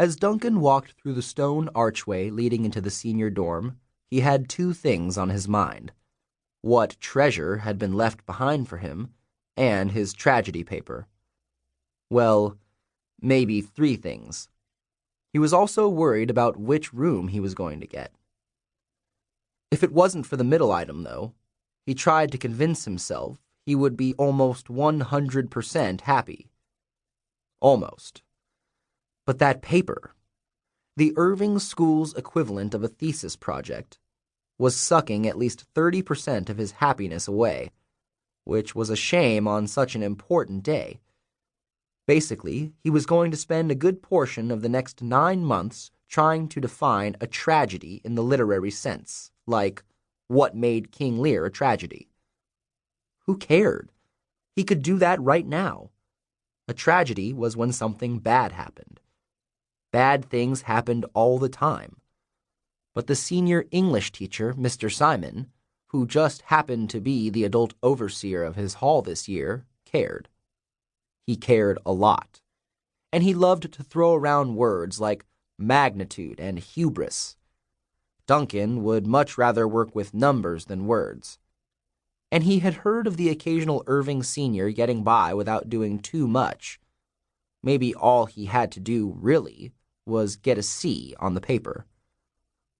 As Duncan walked through the stone archway leading into the senior dorm, he had two things on his mind: what treasure had been left behind for him, and his tragedy paper. Well, maybe three things. He was also worried about which room he was going to get. If it wasn't for the middle item, though, he tried to convince himself he would be almost 100% happy. Almost. But that paper, the Irving School's equivalent of a thesis project, was sucking at least 30% of his happiness away, which was a shame on such an important day. Basically, he was going to spend a good portion of the next 9 months trying to define a tragedy in the literary sense, like what made King Lear a tragedy. Who cared? He could do that right now. A tragedy was when something bad happened. Bad things happened all the time. But the senior English teacher, Mr. Simon, who just happened to be the adult overseer of his hall this year, cared. He cared a lot. And he loved to throw around words like magnitude and hubris. Duncan would much rather work with numbers than words. And he had heard of the occasional Irving senior getting by without doing too much. Maybe all he had to do, really, was get a C on the paper.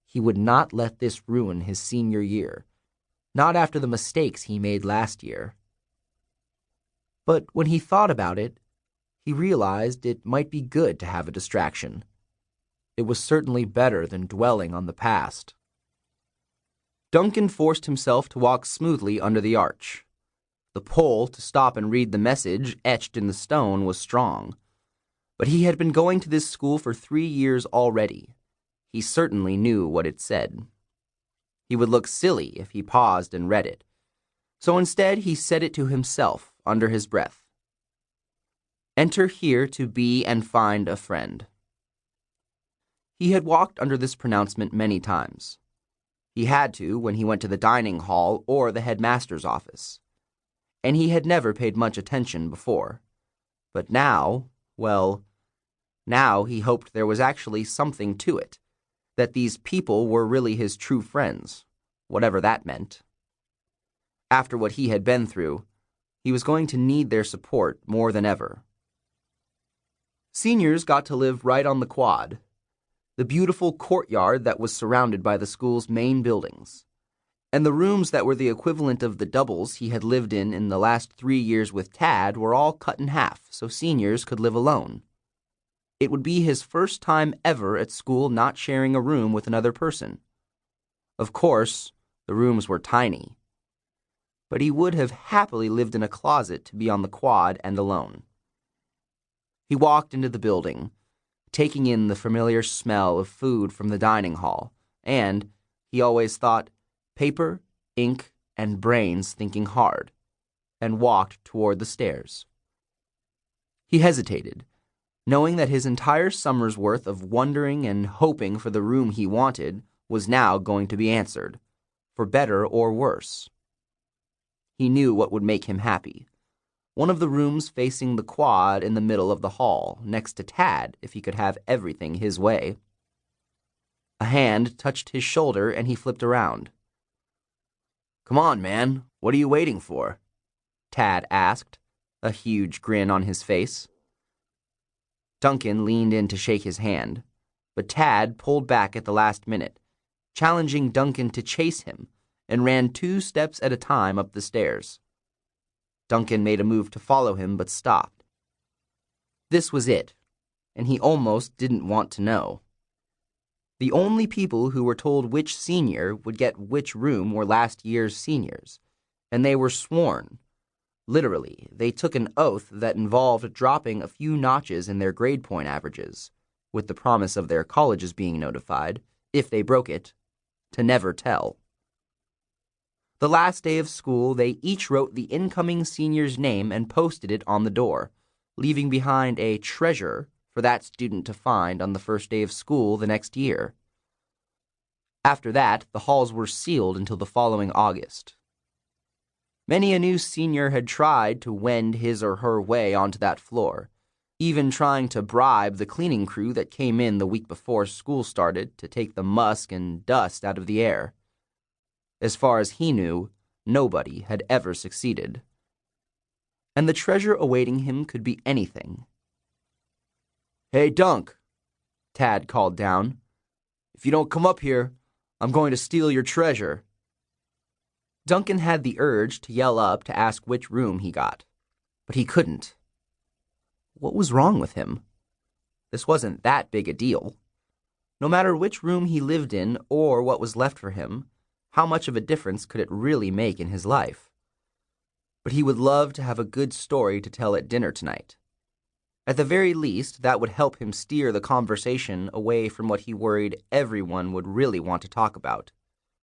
He would not let this ruin his senior year, not after the mistakes he made last year. But when he thought about it, he realized it might be good to have a distraction. It was certainly better than dwelling on the past. Duncan forced himself to walk smoothly under the arch. The pull to stop and read the message etched in the stone was strong. But he had been going to this school for 3 years already. He certainly knew what it said. He would look silly if he paused and read it. So instead he said it to himself under his breath. Enter here to be and find a friend. He had walked under this pronouncement many times. He had to when he went to the dining hall or the headmaster's office. And he had never paid much attention before. But now, well, now he hoped there was actually something to it, that these people were really his true friends, whatever that meant. After what he had been through, he was going to need their support more than ever. Seniors got to live right on the quad, the beautiful courtyard that was surrounded by the school's main buildings, and the rooms that were the equivalent of the doubles he had lived in the last 3 years with Tad were all cut in half so seniors could live alone. It would be his first time ever at school not sharing a room with another person. Of course, the rooms were tiny, but he would have happily lived in a closet to be on the quad and alone. He walked into the building, taking in the familiar smell of food from the dining hall, and, he always thought, paper, ink, and brains thinking hard, and walked toward the stairs. He hesitated, knowing that his entire summer's worth of wondering and hoping for the room he wanted was now going to be answered, for better or worse. He knew what would make him happy. One of the rooms facing the quad in the middle of the hall, next to Tad, if he could have everything his way. A hand touched his shoulder and he flipped around. "Come on, man. What are you waiting for?" Tad asked, a huge grin on his face. Duncan leaned in to shake his hand, but Tad pulled back at the last minute, challenging Duncan to chase him, and ran 2 steps at a time up the stairs. Duncan made a move to follow him, but stopped. This was it, and he almost didn't want to know. The only people who were told which senior would get which room were last year's seniors, and they were sworn. Literally, they took an oath that involved dropping a few notches in their grade point averages, with the promise of their colleges being notified, if they broke it, to never tell. The last day of school, they each wrote the incoming senior's name and posted it on the door, leaving behind a treasure for that student to find on the first day of school the next year. After that, the halls were sealed until the following August. Many a new senior had tried to wend his or her way onto that floor, even trying to bribe the cleaning crew that came in the week before school started to take the musk and dust out of the air. As far as he knew, nobody had ever succeeded. And the treasure awaiting him could be anything. "Hey, Dunk," Tad called down. "If you don't come up here, I'm going to steal your treasure." Duncan had the urge to yell up to ask which room he got, but he couldn't. What was wrong with him? This wasn't that big a deal. No matter which room he lived in or what was left for him, how much of a difference could it really make in his life? But he would love to have a good story to tell at dinner tonight. At the very least, that would help him steer the conversation away from what he worried everyone would really want to talk about: